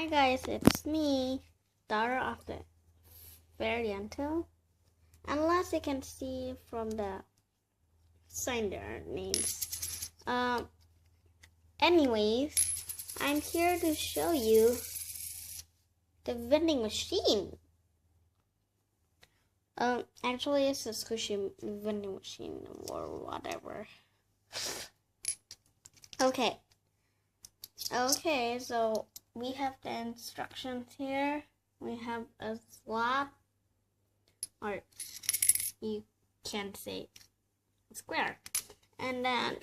Hi guys, it's me, daughter of the fairy uncle. Unless you can see from the sign their names. Anyways, I'm here to show you the vending machine. Actually it's a squishy vending machine or whatever. Okay, so we have the instructions here. We have a slot, or you can say square, and then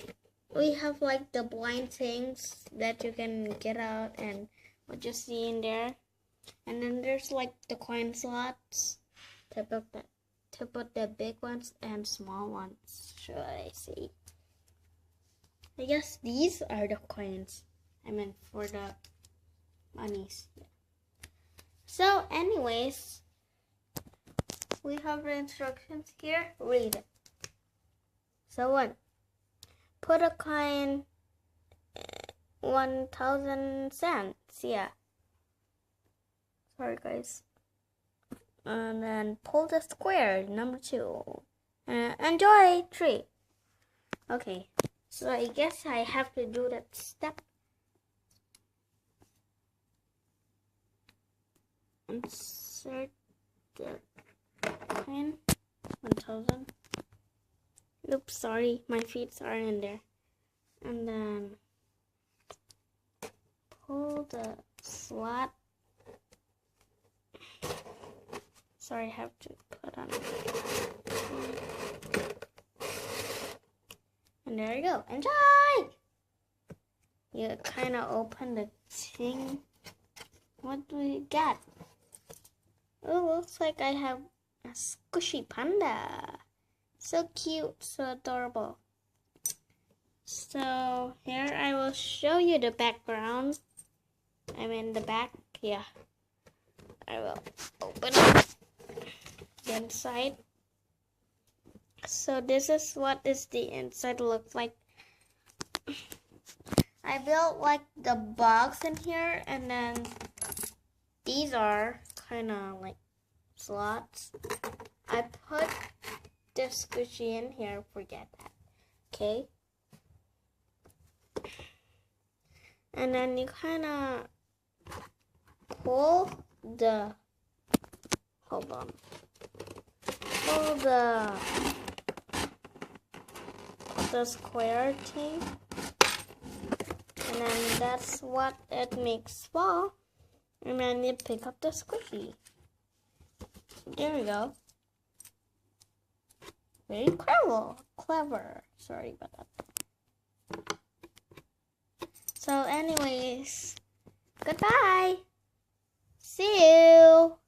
we have like the blind things that you can get out and what you see in there, and then there's like the coin slots to put the big ones and small ones. Should I say? I guess these are the coins. I mean for the monies. Yeah. So anyways, we have the instructions here. Read it. So 1. Put a coin 1,000 cents. Yeah. Sorry guys. And then pull the square. Number 2. Enjoy 3. Okay. So I guess I have to do that step. Insert the coin 1,000. Oops, sorry, my feet are in there. And then pull the slot. Sorry, I have to put on. And there you go. Enjoy! You kind of open the thing. What do we get? Oh, looks like I have a squishy panda. So cute, so adorable. So here I will show you the background. I mean the back, yeah. I will open it. The inside. So this is what is the inside looks like. I built like the box in here, and then these are kind of like slots. I put the squishy in here, forget that. Okay. And then you kind of pull the, pull the square thing, and then that's what it makes fall, and then you pick up the squishy. There we go. Very clever. Sorry about that. So anyways, goodbye. See you.